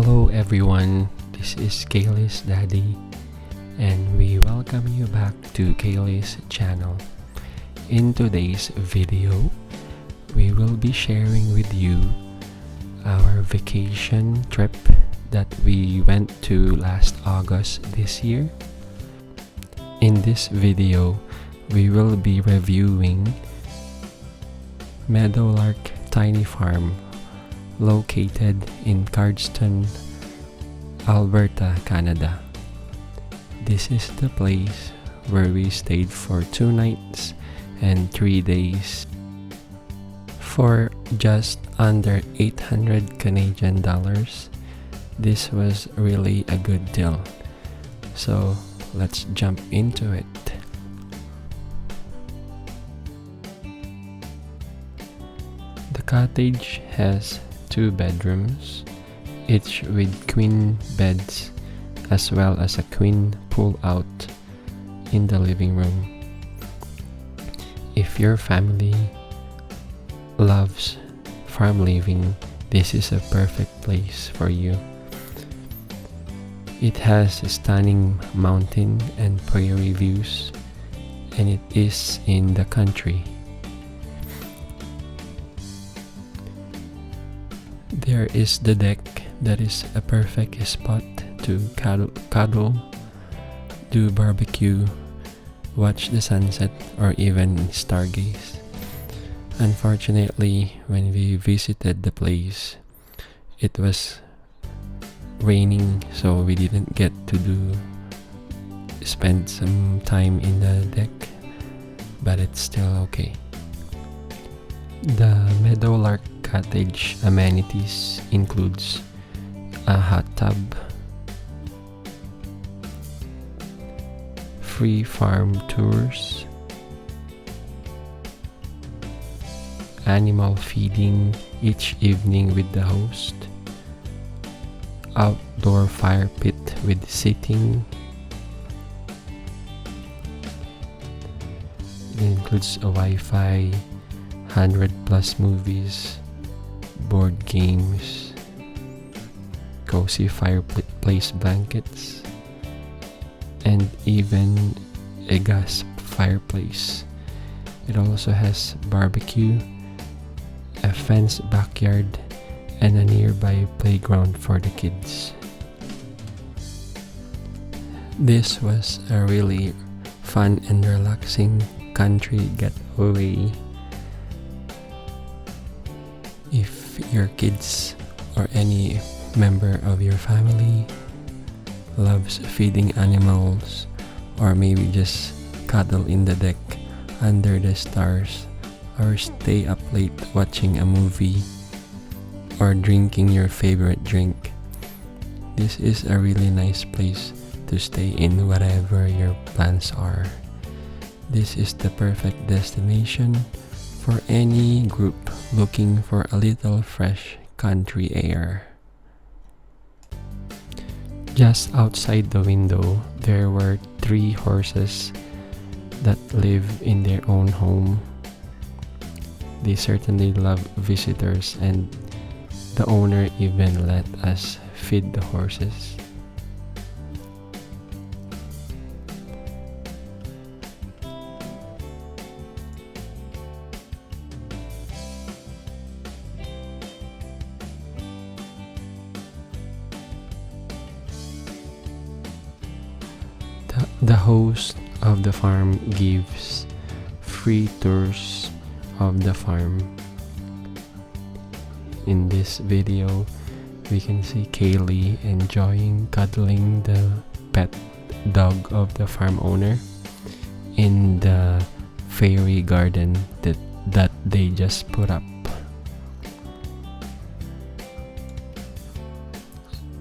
Hello everyone, this is Kaeley's daddy and we welcome you back to Kaeley's channel. In today's video, we will be sharing with you our vacation trip that we went to last August this year. In this video, we will be reviewing Meadowlark Tiny Farm located in Cardston, Alberta, Canada. This is the place where we stayed for 2 nights and 3 days for just under 800 Canadian dollars. This was really a good deal. So let's jump into it. The cottage has 2 bedrooms, each with queen beds as well as a queen pull-out in the living room. If your family loves farm living, this is a perfect place for you. It has stunning mountain and prairie views, and it is in the country. There is the deck that is a perfect spot to cuddle, do barbecue, watch the sunset, or even stargaze. Unfortunately, when we visited the place, it was raining, so we didn't get to spend some time in the deck, but it's still okay. The Meadowlark cottage amenities includes a hot tub, free farm tours, animal feeding each evening with the host, outdoor fire pit with seating. It includes a Wi-Fi, 100+ movies, board games, cozy fireplace blankets, and even a gas fireplace. It also has barbecue, a fenced backyard, and a nearby playground for the kids. This was a really fun and relaxing country getaway. If your kids or any member of your family loves feeding animals, or maybe just cuddle in the deck under the stars, or stay up late watching a movie or drinking your favorite drink, this is a really nice place to stay in whatever your plans are. This is the perfect destination for any group looking for a little fresh country air. Just outside the window, there were 3 horses that live in their own home. They certainly love visitors, and the owner even let us feed the horses. The host of the farm gives free tours of the farm. In this video, we can see Kaeley enjoying cuddling the pet dog of the farm owner in the fairy garden that they just put up.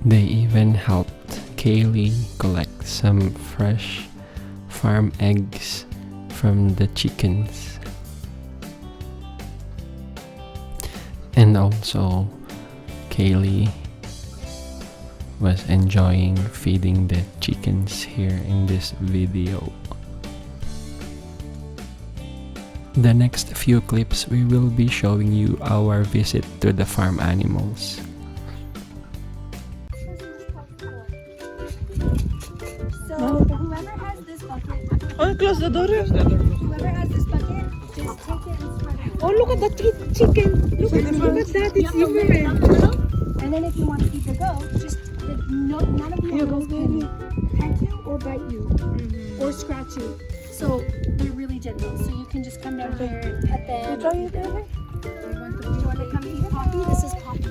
They even helped Kaeley collect some fresh farm eggs from the chickens. And also, Kaeley was enjoying feeding the chickens here in this video. The next few clips, we will be showing you our visit to the farm animals. the daughter. Whoever has this bucket, just take it and spread it. Oh, look at that chicken. Look at that. It's different. And then if you want to feed the goat, just none of the animals can peck you or bite you or scratch you. So they're really gentle. So you can just come down here and pet them. Do you want to come eat Poppy? This is Poppy.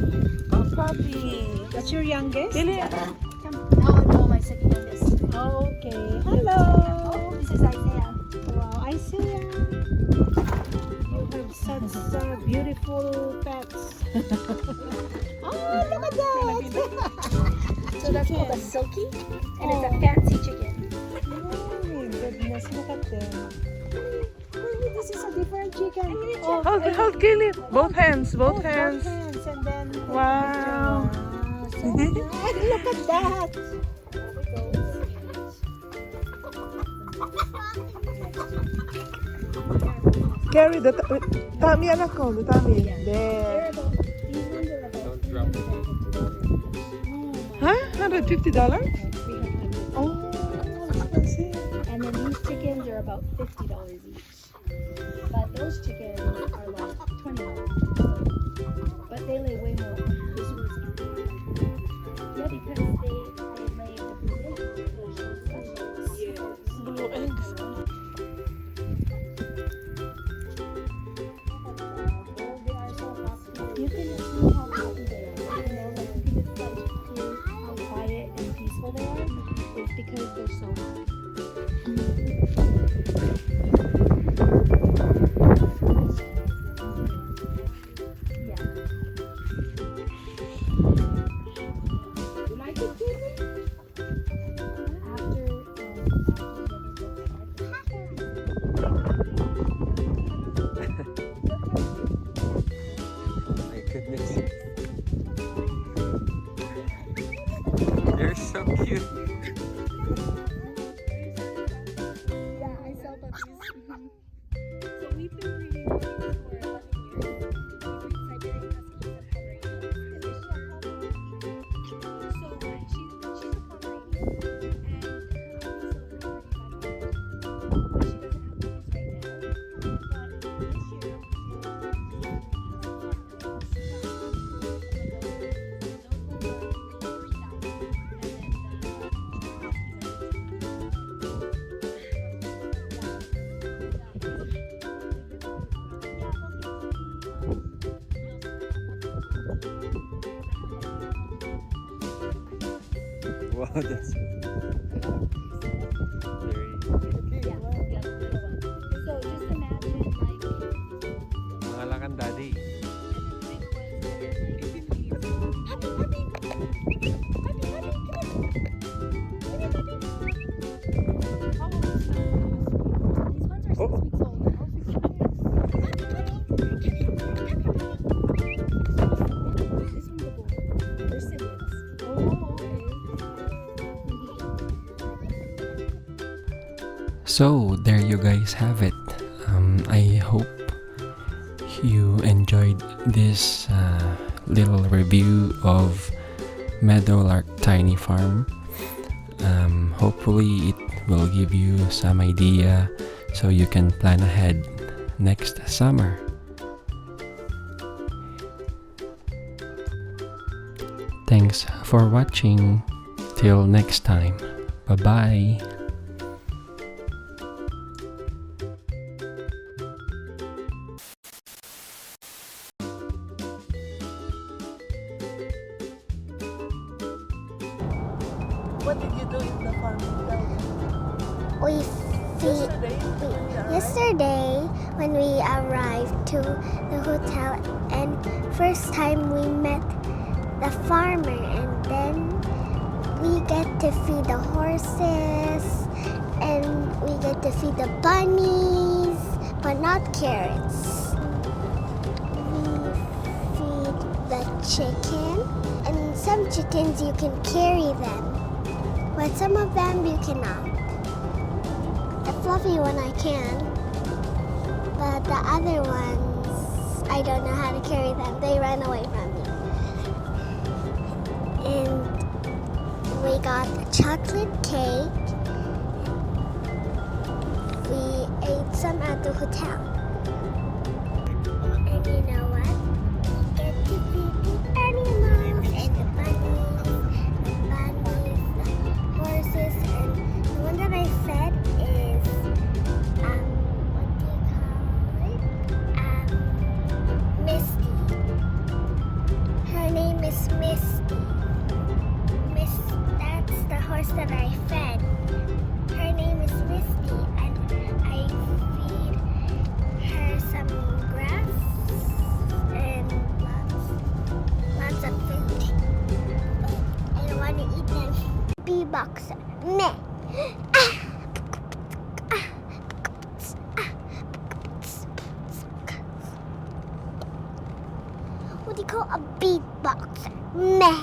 Oh, Poppy. That's your youngest? Come. No, my second youngest. Oh, okay. Hello. This is Isaiah. Wow, Isaiah. You have such beautiful pets. Oh, look at that. So that's called a silky, and it's a fancy chicken. Oh my goodness, look at them. This is a different chicken. Oh, hold Kaeley. Both hands. Both hands, and then. Wow. So nice. Look at that. Carry the tummy, anak ko. The tummy. There. These ones are about $350. Huh? $150? Oh, expensive. And then these chickens are about $50 each. But those chickens are like $20. But they lay way more. This one's yeah, because they lay Blue eggs. They are so happy. You can see how happy they are. You know, like you can just hear how quiet and peaceful they are. It's because they're so happy. They're so cute. Yeah, I sell puppies. So we've been breeding puppies for 11 years. We breed Siberian Huskies and Pomeranians. So she's a Pomeranian, and her puppy's over 35 years. She doesn't have puppies right now, but this year Wow, that's very. So just imagine like Mga lakan daddy. So there you guys have it. I hope you enjoyed this little review of Meadowlark Tiny Farm. Hopefully it will give you some idea so you can plan ahead next summer. Thanks for watching. Till next time. Bye-bye. What did you do in the farm? Yesterday when we arrived to the hotel, and first time we met the farmer, and then we get to feed the horses and we get to feed the bunnies, but not carrots. We feed the chicken, and some chickens you can carry them, but some of them you cannot. The fluffy one I can, but the other ones I don't know how to carry them. They ran away from me. And we got a chocolate cake, we ate some at the hotel. And you know what? We get to feed the animals and the bunnies, the horses, and the one that I fed is, what do you call it? Misty. Her name is Misty. That's the horse that I fed. Her name is Misty, and I feed her some grass and lots of food. But I don't want to eat them. Bee boxer. Meh. What do you call a beatboxer? Meh.